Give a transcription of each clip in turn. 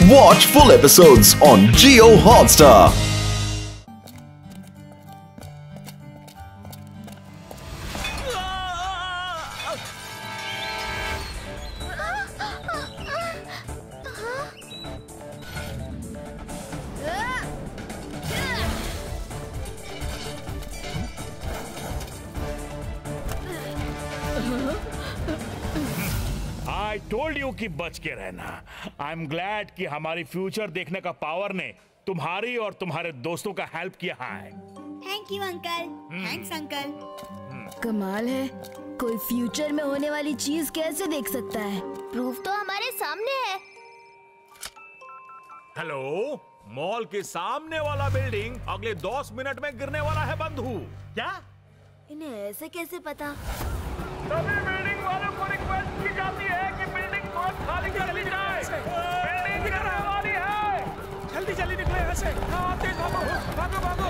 Watch full episodes on Jio Hotstar. I told you कि बच के रहना। I'm glad कि हमारी फ्यूचर देखने का पावर ने तुम्हारी और तुम्हारे दोस्तों का हेल्प किया है। Thank you uncle. Thanks uncle. कमाल है, कोई फ्यूचर में होने वाली चीज कैसे देख सकता है? प्रूफ तो हमारे सामने है। हेलो, मॉल के सामने वाला बिल्डिंग अगले 10 मिनट में गिरने वाला है बंधु। क्या? इन्हें ऐसे कैसे पता? सभी बिल्डिंग वालों को रिक्वेस्ट की जाती है कि बिल्डिंग को खाली कर ली जाए। बिल्डिंग गिरने वाली है। जल्दी जल्दी निकलो यहाँ से। हाँ, तेज भागो, भागो भागो।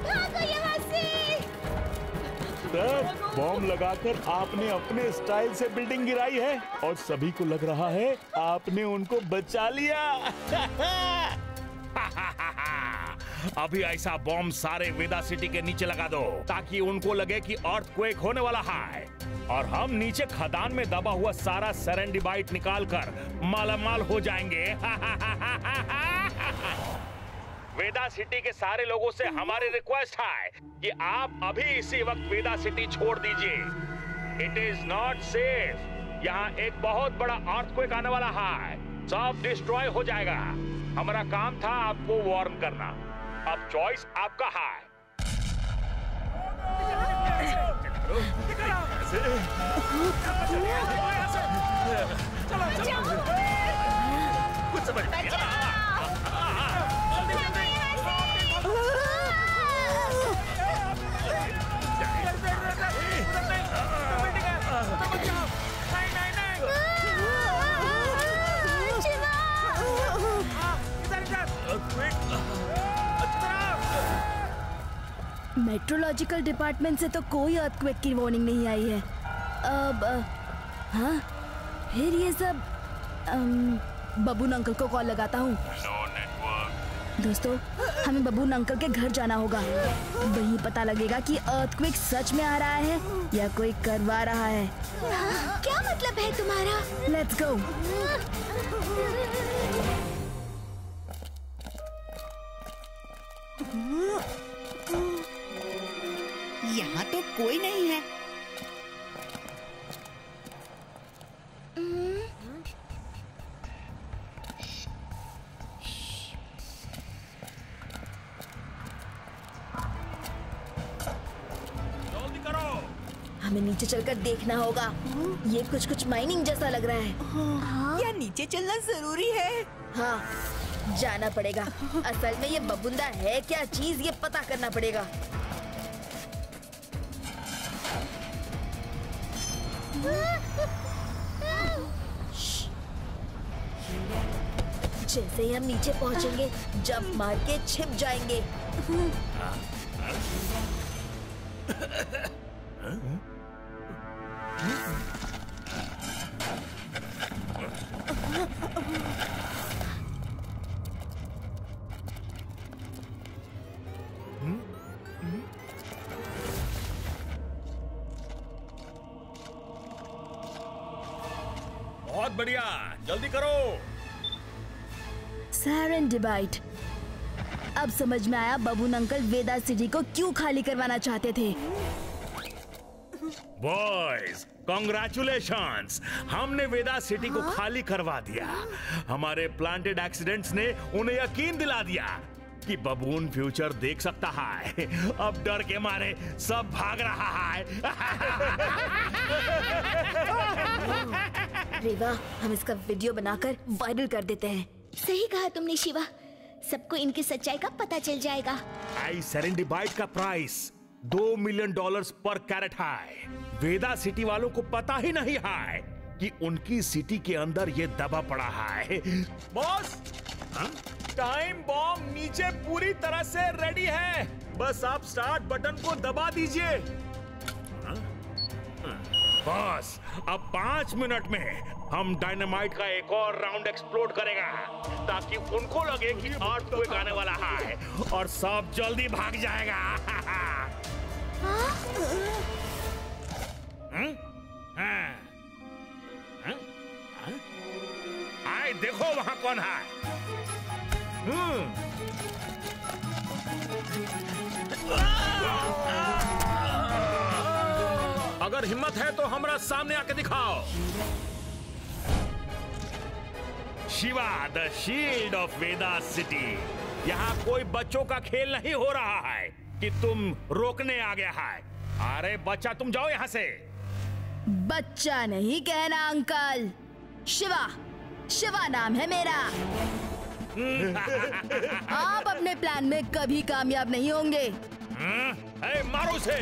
भागो यहाँ से। सर, बॉम्ब लगाकर आपने अपने स्टाइल से बिल्डिंग गिराई है और सभी को लग रहा है आपने उनको बचा लिया। अभी ऐसा बॉम्ब सारे वेदा सिटी के नीचे लगा दो ताकि उनको लगे कि अर्थक्वेक होने वाला है और हम नीचे खदान में दबा हुआ सारा सेरेंडिबाइट निकालकर मालामाल हो जाएंगे। वेदा सिटी के सारे लोगों से हमारी रिक्वेस्ट है कि आप अभी इसी वक्त वेदा सिटी छोड़ दीजिए। It is not safe. यहाँ एक बहुत बड़ा अर्थक्वेक आने वाला है। सब डिस्ट्रॉय हो जाएगा। हमारा काम था आपको वार्न करना। अब चॉइस आपका है। कुछ समझ नहीं आ रहा। मेट्रोलॉजिकल डिपार्टमेंट से तो कोई अर्थक्वेक की वार्निंग नहीं आई है। अब हाँ, फिर ये सब बबून अंकल को कॉल लगाता हूँ। दोस्तों, हमें बबून अंकल के घर जाना होगा। वहीं पता लगेगा कि अर्थक्वेक सच में आ रहा है या कोई करवा रहा है। क्या मतलब है तुम्हारा? Let's go. यहाँ तो कोई नहीं है। जल्दी करो। हमें नीचे चलकर देखना होगा। ये कुछ माइनिंग जैसा लग रहा है। या नीचे चलना जरूरी है? हाँ, जाना पड़ेगा। असल में ये बबुंदा है क्या चीज, ये पता करना पड़ेगा। जैसे ही हम नीचे पहुंचेंगे, जंप मार के छिप जाएंगे। बहुत बढ़िया, जल्दी करो। सेरेंडिबाइट। अब समझ में आया बबून अंकल वेदा सिटी को क्यों खाली करवाना चाहते थे। बॉयज, कांग्रेचुलेशंस, हमने वेदा सिटी को खाली करवा दिया। हमारे प्लांटेड एक्सीडेंट्स ने उन्हें यकीन दिला दिया कि बबून फ्यूचर देख सकता है। अब डर के मारे सब भाग रहा है। रेवा, हम इसका वीडियो बनाकर वायरल कर देते हैं। सही कहा तुमने शिवा, सबको इनकी सच्चाई का पता चल जाएगा। आई सेरेंडिबाइट का प्राइस $2 मिलियन पर कैरेट है। वेदा सिटी वालों को पता ही नहीं है कि उनकी सिटी के अंदर ये दबा पड़ा है। बॉस, टाइम बॉम्ब नीचे पूरी तरह से रेडी है। बस आप स्टार्ट बटन को दबा दीजिए। बस अब 5 मिनट में हम डायनामाइट का एक और राउंड एक्सप्लोड करेगा ताकि उनको लगे कि अर्थक्वेक आने वाला है और सब जल्दी भाग जाएगा। आए देखो वहां कौन है। अगर हिम्मत है तो हमारा सामने आके दिखाओ। Shiva the shield of Veda city. यहाँ कोई बच्चों का खेल नहीं हो रहा है कि तुम रोकने आ गया है। अरे बच्चा तुम जाओ यहाँ से। बच्चा नहीं कहना अंकल, शिवा, शिवा नाम है मेरा। आप अपने प्लान में कभी कामयाब नहीं होंगे। मारो उसे।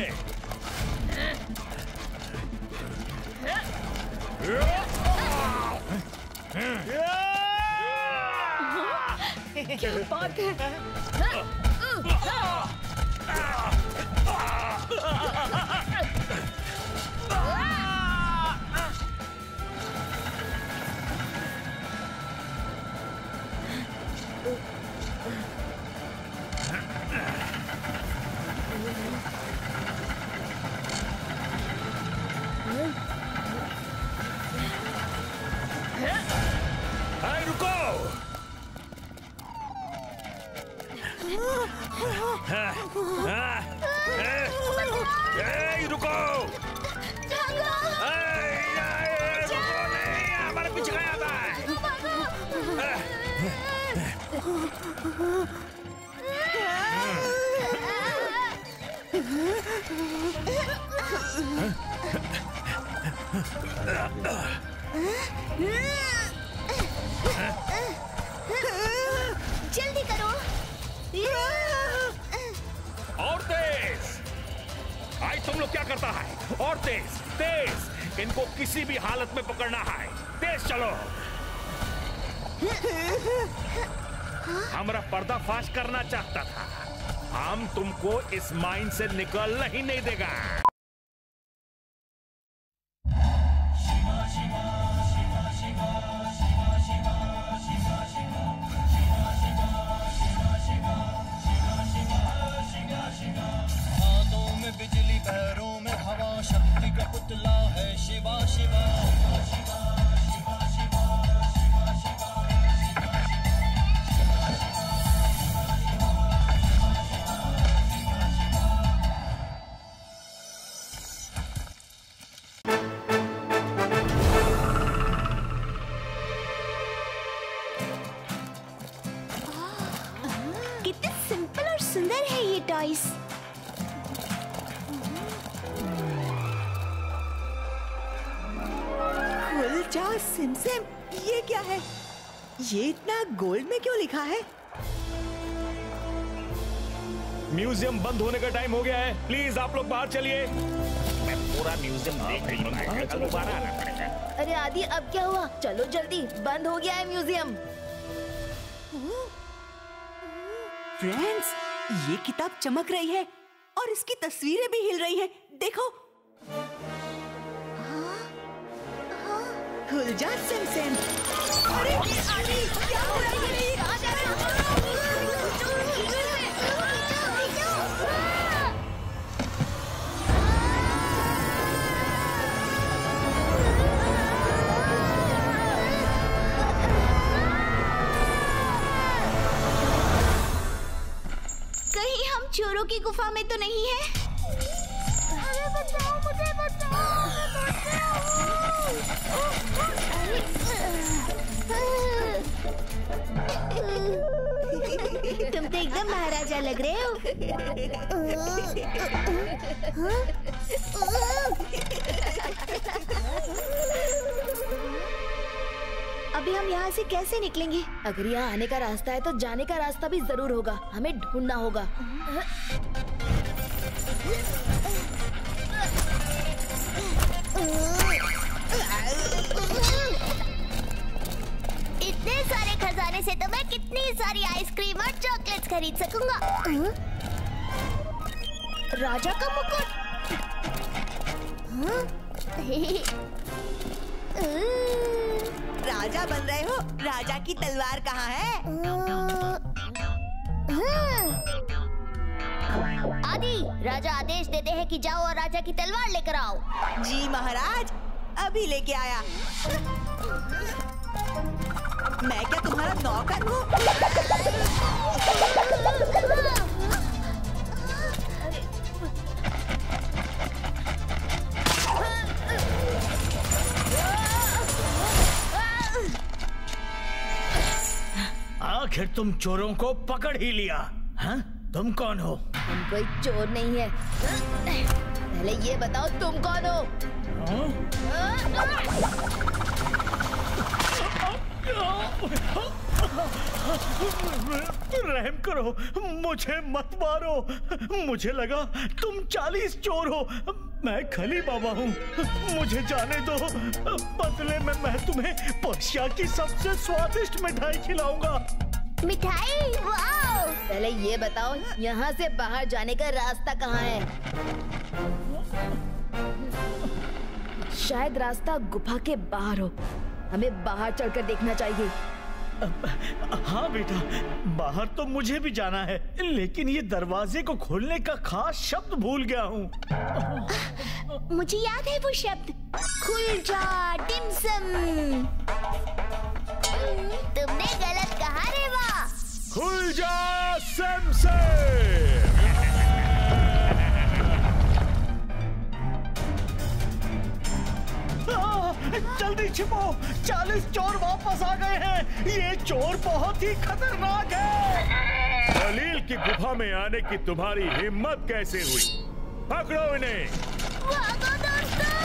क्या बात है? रुको। रुको। नहीं, हमारे पीछे गया था। जल्दी करो। और तेज। आज तुम लोग क्या करता है? और तेज तेज। इनको किसी भी हालत में पकड़ना है। तेज चलो। हमारा पर्दाफाश करना चाहता था। हम तुमको इस माइन से निकलना ही नहीं देगा। बिजली पैरों में हवा, शक्ति का पुतला है शिवा शिवा। कितने सिंपल और सुंदर है ये टॉयज। सिमसिम, ये क्या है? ये इतना गोल्ड में क्यों लिखा है? म्यूजियम बंद होने का टाइम हो गया है। प्लीज आप लोग बाहर चलिए। मैं पूरा म्यूजियम देख रही हूँ। कल दोबारा आना पड़ेगा। अरे आदि अब क्या हुआ? चलो जल्दी, बंद हो गया है म्यूजियम। फ्रेंड्स, ये किताब चमक रही है और इसकी तस्वीरें भी हिल रही हैं। देखो। खुल जा सिमसिम। अरे आदि, क्या हो रहा है? ये कहाँ जा रहे हो? कहीं हम चोरों की गुफा में तो नहीं है? अरे बचाओ, मुझे बचाओ, तुम तो एकदम महाराजा लग रहे हो। अभी हम यहाँ से कैसे निकलेंगे? अगर यहाँ आने का रास्ता है तो जाने का रास्ता भी जरूर होगा। हमें ढूंढना होगा। इतने सारे खजाने से तो मैं कितनी सारी आइसक्रीम और चॉकलेट्स खरीद सकूंगा। राजा का मुकुट। राजा बन रहे हो? राजा की तलवार कहाँ है? आदि, राजा आदेश देते हैं कि जाओ और राजा की तलवार लेकर आओ। जी महाराज, अभी लेके आया। मैं क्या तुम्हारा नौकर हूँ? आखिर तुम चोरों को पकड़ ही लिया। हाँ? तुम कौन हो? तुम कोई चोर नहीं है। पहले ये बताओ तुम कौन हो? रहम करो, मुझे मत मारो। मुझे लगा तुम 40 चोर हो। मैं खली बाबा हूँ, मुझे जाने दो। बदले में मैं तुम्हें पर्शिया की सबसे स्वादिष्ट मिठाई खिलाऊंगा। मिठाई? वाओ! पहले ये बताओ यहाँ से बाहर जाने का रास्ता कहाँ है? शायद रास्ता गुफा के बाहर हो। हमें बाहर चढ़कर देखना चाहिए। हाँ बेटा, बाहर तो मुझे भी जाना है, लेकिन ये दरवाजे को खोलने का खास शब्द भूल गया हूँ। मुझे याद है वो शब्द, खुल जा टिमसम। तुमने गलत कहा रेवा। खुल जा सैमसे। जल्दी छिपो, 40 चोर वापस आ गए हैं। ये चोर बहुत ही खतरनाक है। खलील की गुफा में आने की तुम्हारी हिम्मत कैसे हुई? पकड़ो इन्हें। भागो दोस्तों।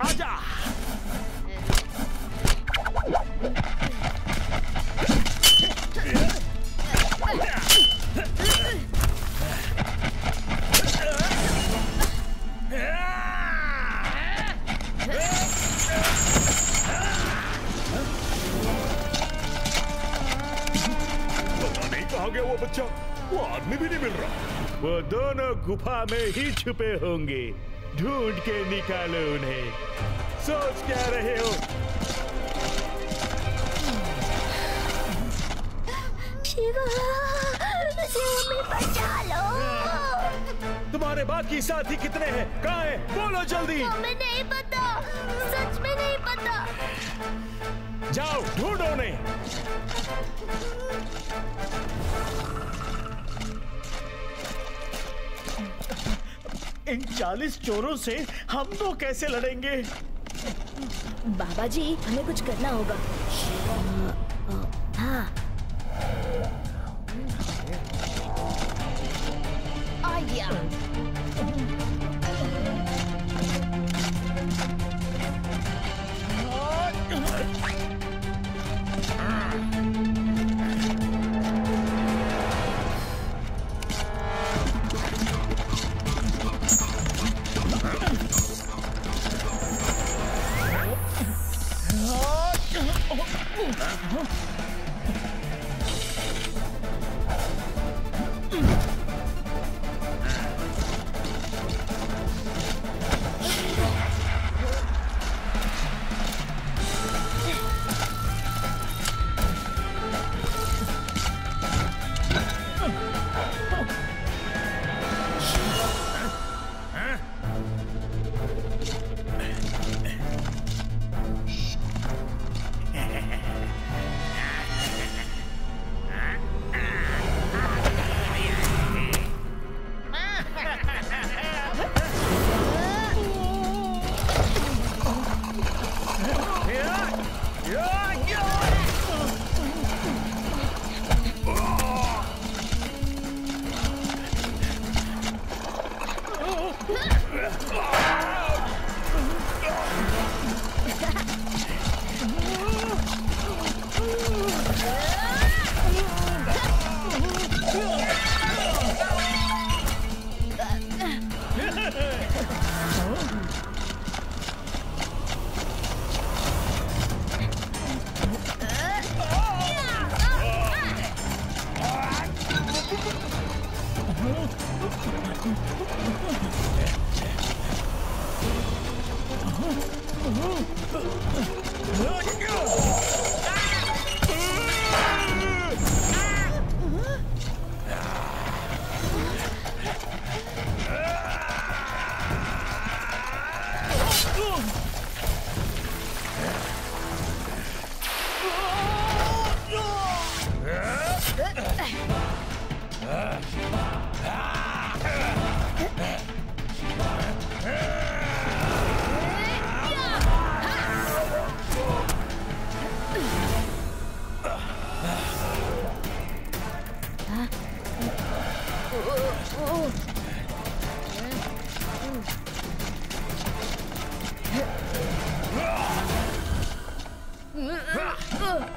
आजा। पता नहीं कहाँ गया वो बच्चा। वो आदमी भी नहीं मिल रहा। वो दोनों गुफा में ही छुपे होंगे। ढूंढ के निकालो उन्हें। सोच क्या रहे हो? शिवा, मुझे हमें बचा लो। तुम्हारे बाकी साथी कितने हैं? कहाँ हैं? बोलो जल्दी। हमें नहीं पता, सच में नहीं पता। जाओ ढूंढो उन्हें। इन 40 चोरों से हम तो कैसे लड़ेंगे? बाबा जी, हमें कुछ करना होगा। हाँ। आइडिया।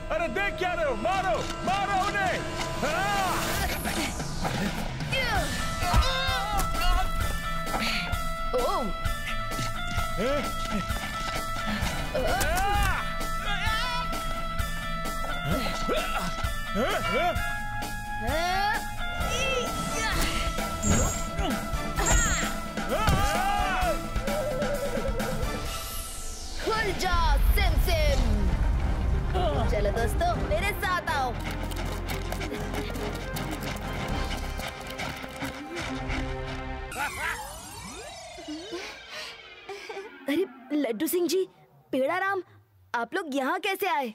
अरे देख क्या रहे हो, मारो मारो उन्हें। खुल जाओ सिम सिम। चलो दोस्तों मेरे साथ आओ। अरे लड्डू सिंह जी, पेड़ा राम, आप लोग यहाँ कैसे आए?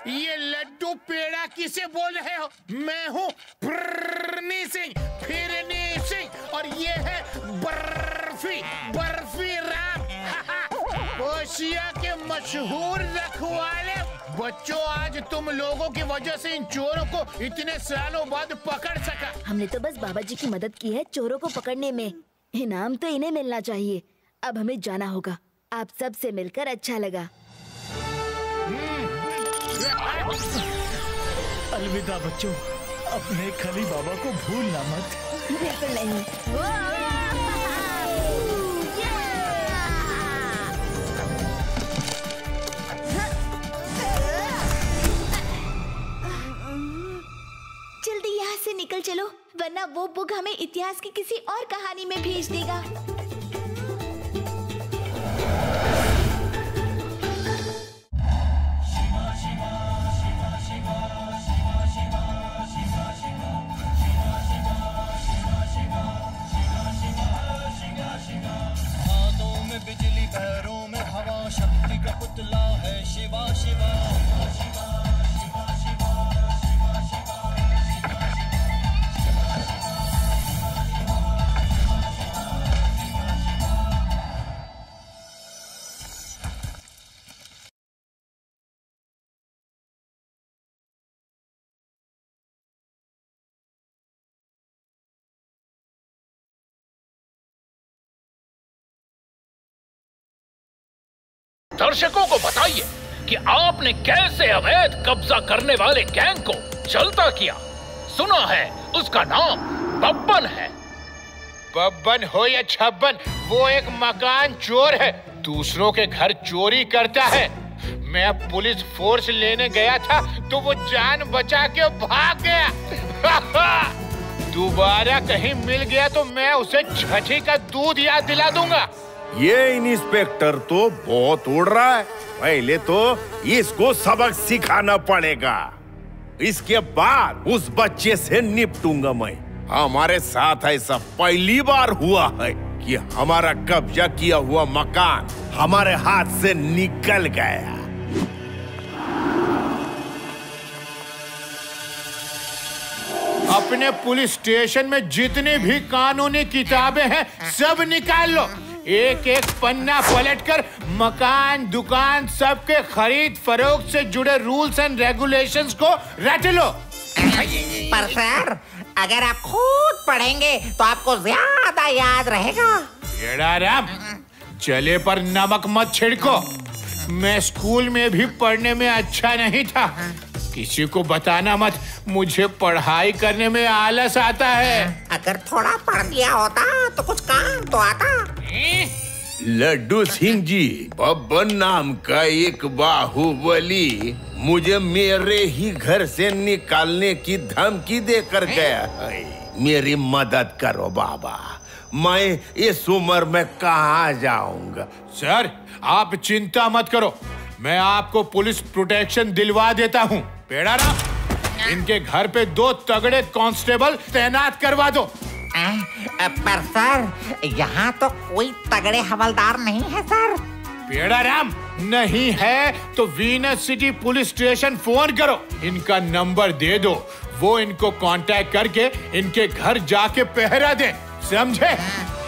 ये लड्डू पेड़ा किसे बोल रहे हो? मैं हूँ फिरनी सिंह और ये है बर्फी राम। ओशिया के मशहूर रखवाले। बच्चों, आज तुम लोगों की वजह से इन चोरों को इतने सालों बाद पकड़ सका। हमने तो बस बाबा जी की मदद की है चोरों को पकड़ने में। इनाम तो इन्हें मिलना चाहिए। अब हमें जाना होगा। आप सब से मिलकर अच्छा लगा। अलविदा बच्चों, अपने खली बाबा को भूलना मत। बिल्कुल नहीं। जल्दी यहाँ से निकल चलो, वरना वो बुक हमें इतिहास की किसी और कहानी में भेज देगा। हाथों में बिजली, पैरों में हवा, शक्ति का पुतला है शिवा शिवा। दर्शकों को बताइए कि आपने कैसे अवैध कब्जा करने वाले गैंग को चलता किया। सुना है उसका नाम बब्बन है। बब्बन हो या छब्बन, वो एक मकान चोर है। दूसरों के घर चोरी करता है। मैं पुलिस फोर्स लेने गया था तो वो जान बचा के भाग गया। दोबारा कहीं मिल गया तो मैं उसे छठी का दूध याद दिला दूंगा। ये इंस्पेक्टर तो बहुत उड़ रहा है। पहले तो इसको सबक सिखाना पड़ेगा, इसके बाद उस बच्चे से निपटूंगा मैं। हमारे साथ ऐसा पहली बार हुआ है कि हमारा कब्जा किया हुआ मकान हमारे हाथ से निकल गया। अपने पुलिस स्टेशन में जितनी भी कानूनी किताबें हैं सब निकाल लो। एक एक पन्ना पलटकर मकान, दुकान, सबके खरीद फरोख्त से जुड़े रूल्स एंड रेगुलेशंस को रट लो। पर सर, अगर आप खुद पढ़ेंगे तो आपको ज्यादा याद रहेगा। येड़ा राम, जले पर नमक मत छिड़को। मैं स्कूल में भी पढ़ने में अच्छा नहीं था। किसी को बताना मत, मुझे पढ़ाई करने में आलस आता है। अगर थोड़ा पढ़ लिया होता तो कुछ काम तो आता। लड्डू सिंह जी, बब्बन नाम का एक बाहुबली मुझे मेरे ही घर से निकालने की धमकी देकर गया है। मेरी मदद करो बाबा, मैं इस उम्र में कहाँ जाऊंगा। सर आप चिंता मत करो, मैं आपको पुलिस प्रोटेक्शन दिलवा देता हूँ। पेड़ाराम, इनके घर पे 2 तगड़े कांस्टेबल तैनात करवा दो। पर सर यहाँ तो कोई तगड़े हवलदार नहीं है सर। पेड़ाराम, नहीं है तो Venus city police station phone करो, इनका नंबर दे दो, वो इनको कांटेक्ट करके इनके घर जाके पहरा दे, समझे?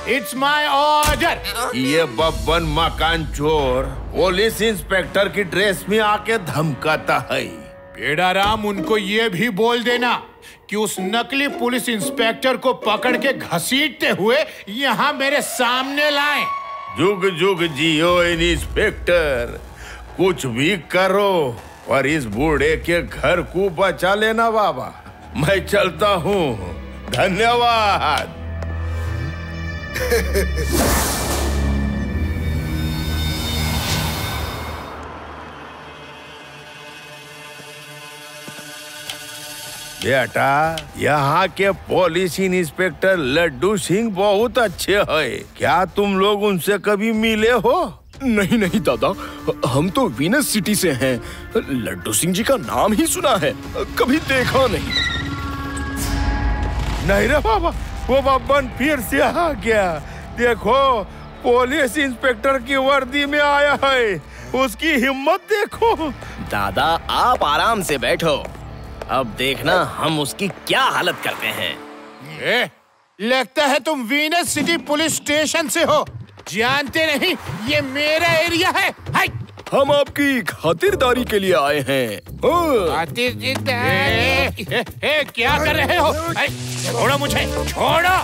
It's my order. ये बब्बन मकान चोर पुलिस इंस्पेक्टर की ड्रेस में आके धमकाता है। पेड़ाराम, उनको ये भी बोल देना कि उस नकली पुलिस इंस्पेक्टर को पकड़ के घसीटते हुए यहाँ मेरे सामने लाएं। जुग जुग जियो इंस्पेक्टर, कुछ भी करो और इस बूढ़े के घर को बचा लेना बाबा। मैं चलता हूँ, धन्यवाद। बेटा, यहाँ के पुलिस इंस्पेक्टर लड्डू सिंह बहुत अच्छे हैं। क्या तुम लोग उनसे कभी मिले हो? नहीं नहीं दादा, हम तो वीनस सिटी से हैं। लड्डू सिंह जी का नाम ही सुना है, कभी देखा नहीं। नहीं रे बाबा, वो बब्बन फिर से आ गया। देखो, पुलिस इंस्पेक्टर की वर्दी में आया है, उसकी हिम्मत देखो। दादा आप आराम से बैठो, अब देखना हम उसकी क्या हालत करते हैं। लगता है तुम वीनस सिटी पुलिस स्टेशन से हो। जानते नहीं ये मेरा एरिया है। हम आपकी खातिरदारी के लिए आए हैं। क्या कर रहे हो? छोड़ो मुझे, छोड़ो।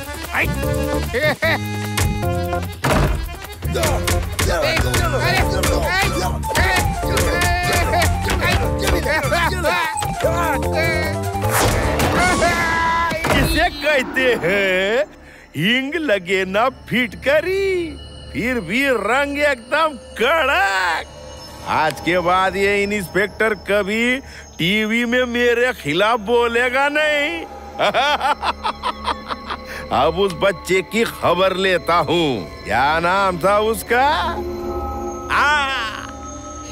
इसे कहते हैं हिंग लगे ना फिटकरी, फिर भी रंग एकदम कड़क। आज के बाद ये इंस्पेक्टर कभी टीवी में मेरे खिलाफ बोलेगा नहीं। अब उस बच्चे की खबर लेता हूँ। क्या नाम था उसका?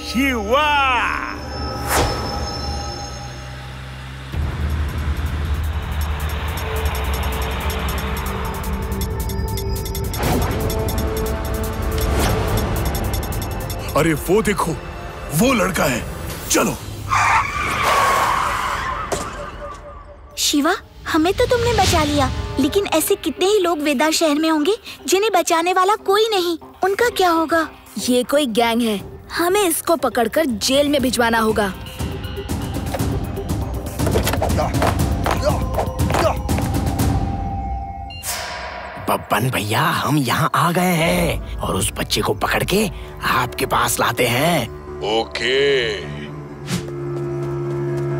शिवा। अरे वो देखो, वो लड़का है, चलो। शिवा, हमें तो तुमने बचा लिया, लेकिन ऐसे कितने ही लोग वेदा शहर में होंगे जिन्हें बचाने वाला कोई नहीं। उनका क्या होगा? ये कोई गैंग है, हमें इसको पकड़कर जेल में भिजवाना होगा। बब्बन भैया, हम यहाँ आ गए हैं और उस बच्चे को पकड़ के आपके पास लाते हैं। ओके।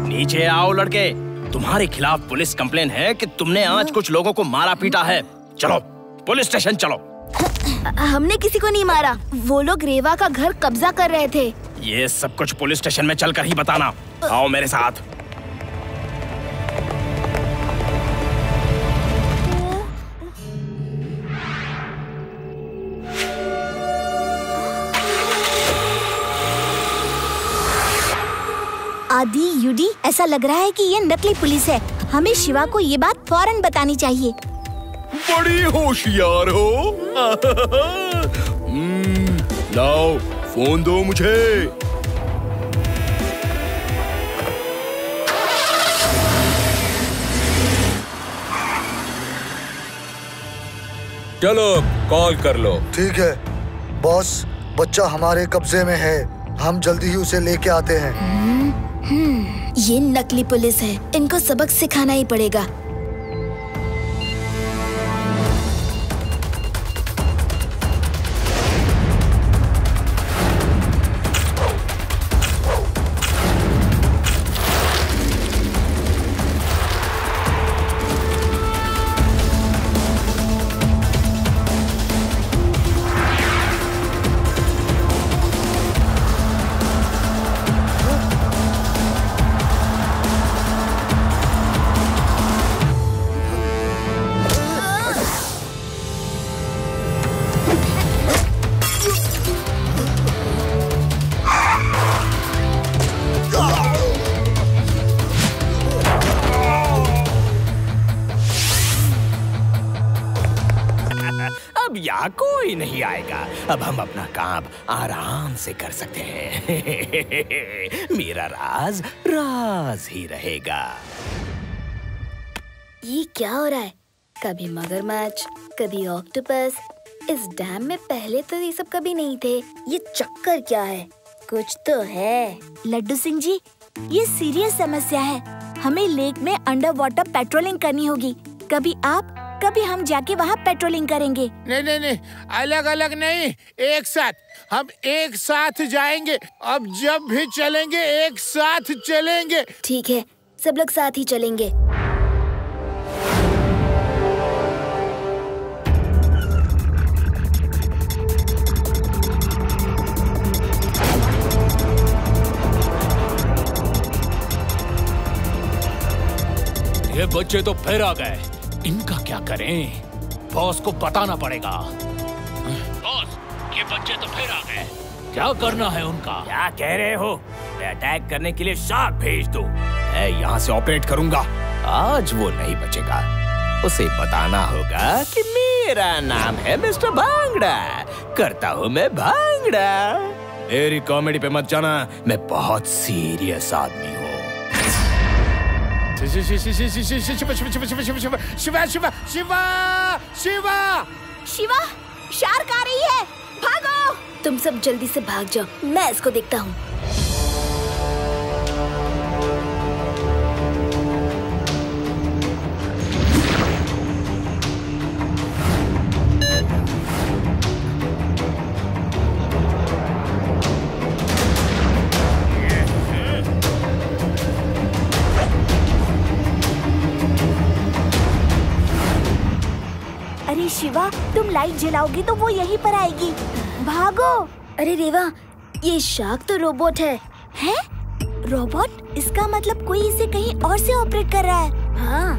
नीचे आओ लड़के, तुम्हारे खिलाफ पुलिस कंप्लेन है कि तुमने आज कुछ लोगों को मारा पीटा है। चलो पुलिस स्टेशन चलो। हमने किसी को नहीं मारा, वो लोग रेवा का घर कब्जा कर रहे थे। ये सब कुछ पुलिस स्टेशन में चलकर ही बताना। आओ मेरे साथ। आदि यूडी, ऐसा लग रहा है कि ये नकली पुलिस है। हमें शिवा को ये बात फौरन बतानी चाहिए। बड़ी होशियार हो। लाओ फोन दो मुझे। चलो कॉल कर लो। ठीक है बॉस, बच्चा हमारे कब्जे में है, हम जल्दी ही उसे लेके आते हैं। ये नकली पुलिस है, इनको सबक सिखाना ही पड़ेगा। यहाँ कोई नहीं आएगा। अब हम अपना काम आराम से कर सकते हैं। मेरा राज राज ही रहेगा। ये क्या हो रहा है? कभी मगरमच्छ, कभी ऑक्टोपस। इस डैम में पहले तो ये सब कभी नहीं थे। ये चक्कर क्या है? कुछ तो है। लड्डू सिंह जी, ये सीरियस समस्या है। हमें लेक में अंडर वाटर पेट्रोलिंग करनी होगी। कभी आप, कभी हम जाके वहाँ पेट्रोलिंग करेंगे। नहीं, अलग अलग नहीं, एक साथ। हम एक साथ जाएंगे। अब जब भी चलेंगे एक साथ चलेंगे। ठीक है, सब लोग साथ ही चलेंगे। ये बच्चे तो फिर आ गए। इनका क्या करें? बॉस को बताना पड़ेगा। बॉस, ये बच्चे तो फिर आ गए। क्या करना है उनका? क्या कह रहे हो? मैं अटैक करने के लिए शार्क भेज दूं। मैं यहाँ से ऑपरेट करूंगा। आज वो नहीं बचेगा। उसे बताना होगा कि मेरा नाम है मिस्टर भांगड़ा। करता हूँ मैं भांगड़ा। मेरी कॉमेडी पे मत जाना, मैं बहुत सीरियस आदमी हूँ। शिवा, शिवा, शार्क आ रही है, भागो! तुम सब जल्दी से भाग जाओ, मैं इसको देखता हूँ। अरे शिवा, तुम लाइट जलाओगी तो वो यहीं पर आएगी। भागो! अरे रेवा, ये शार्क तो रोबोट है। हैं? रोबोट? इसका मतलब कोई इसे कहीं और से ऑपरेट कर रहा है। हाँ।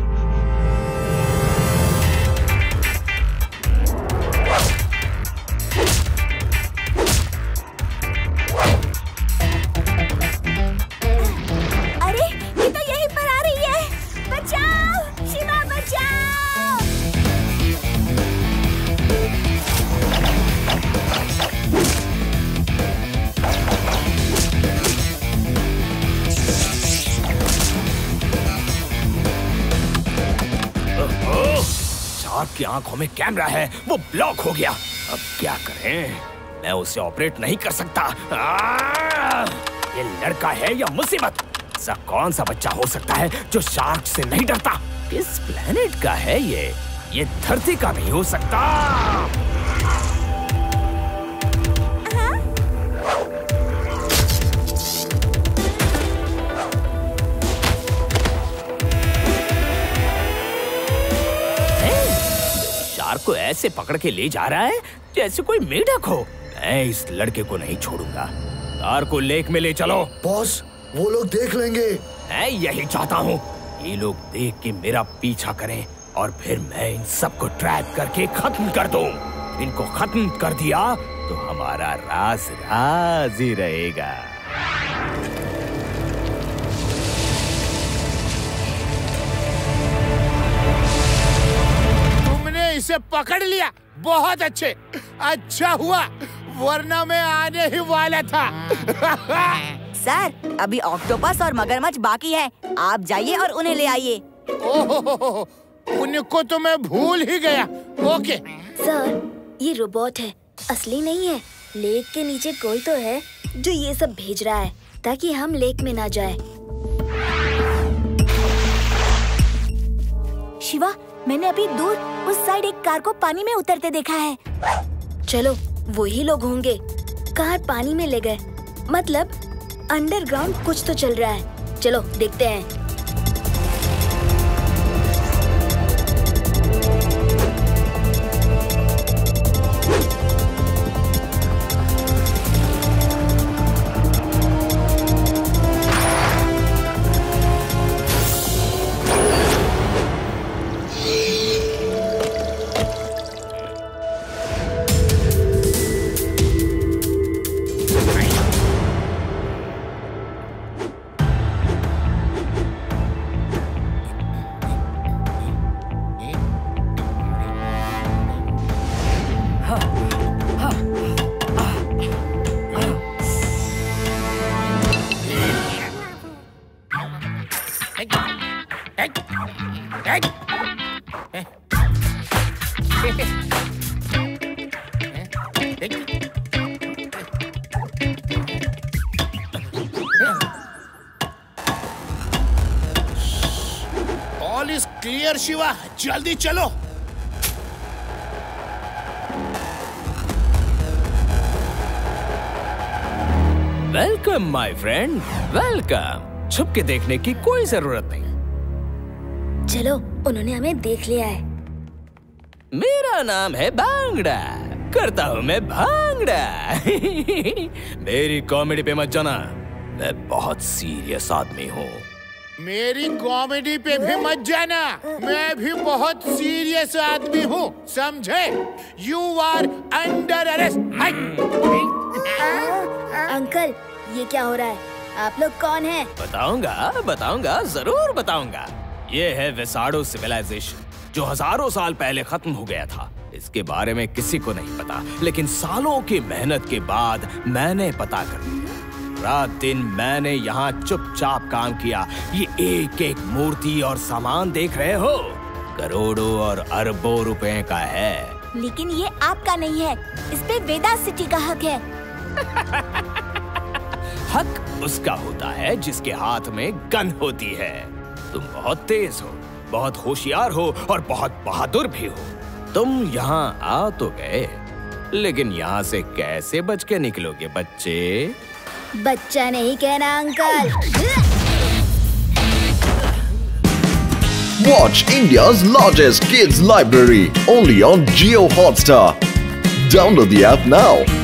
अरे, ये तो यहीं पर आ रही है। बचाओ! शिवा, बचाओ! शार्क की आंखों में कैमरा है, वो ब्लॉक हो गया। अब क्या करें? मैं उसे ऑपरेट नहीं कर सकता। ये लड़का है या मुसीबत? ऐसा कौन सा बच्चा हो सकता है जो शार्क से नहीं डरता? किस प्लेनेट का है ये धरती का नहीं हो सकता। शार्क को ऐसे पकड़ के ले जा रहा है जैसे कोई मेढक हो। मैं इस लड़के को नहीं छोड़ूंगा। कार को लेक में ले चलो। बॉस, वो लोग देख लेंगे। मैं यही चाहता हूँ। ये लोग देख के मेरा पीछा करें और फिर मैं इन सबको ट्रैप करके खत्म कर दूं। इनको खत्म कर दिया तो हमारा राज राज ही रहेगा। इसे पकड़ लिया, बहुत अच्छे। अच्छा हुआ, वरना मैं आने ही वाला था। सर, अभी ऑक्टोपस और मगरमच्छ बाकी है। आप जाइए और उन्हें ले आइए। ओहो, उनको तो मैं भूल ही गया। ओके। सर, ये रोबोट है, असली नहीं है। लेक के नीचे कोई तो है जो ये सब भेज रहा है ताकि हम लेक में ना जाए। शिवा, मैंने अभी दूर उस साइड एक कार को पानी में उतरते देखा है। चलो, वही लोग होंगे। कार पानी में ले गए, मतलब अंडरग्राउंड कुछ तो चल रहा है। चलो देखते हैं। ऑल इज क्लियर शिवा, जल्दी चलो। Welcome my friend, welcome. छुप के देखने की कोई जरूरत नहीं। चलो, उन्होंने हमें देख लिया है। मेरा नाम है भांगड़ा, करता हूँ मैं भांगड़ा। मेरी कॉमेडी पे मत जाना, मैं बहुत सीरियस आदमी हूँ। मेरी कॉमेडी पे भी मत जाना, मैं भी बहुत सीरियस आदमी हूँ, समझे? You are under arrest. Uncle, ये क्या हो रहा है? आप लोग कौन हैं? बताऊंगा, जरूर बताऊंगा। ये है वेसाडो सिविलाइजेशन, जो हजारों साल पहले खत्म हो गया था। इसके बारे में किसी को नहीं पता, लेकिन सालों की मेहनत के बाद मैंने पता कर लिया। रात दिन मैंने यहाँ चुपचाप काम किया। ये एक एक मूर्ति और सामान देख रहे हो, करोड़ों और अरबों रुपए का है। लेकिन ये आपका नहीं है, इस पे वेदा सिटी का हक है। हक उसका होता है जिसके हाथ में गन होती है। तुम बहुत तेज हो, बहुत होशियार हो और बहुत बहादुर भी हो। तुम यहाँ आ तो गए, लेकिन यहाँ से कैसे बच के निकलोगे बच्चे? बच्चा नहीं कहना uncle. Watch India's largest kids library only on Jio Hotstar. Download the app now.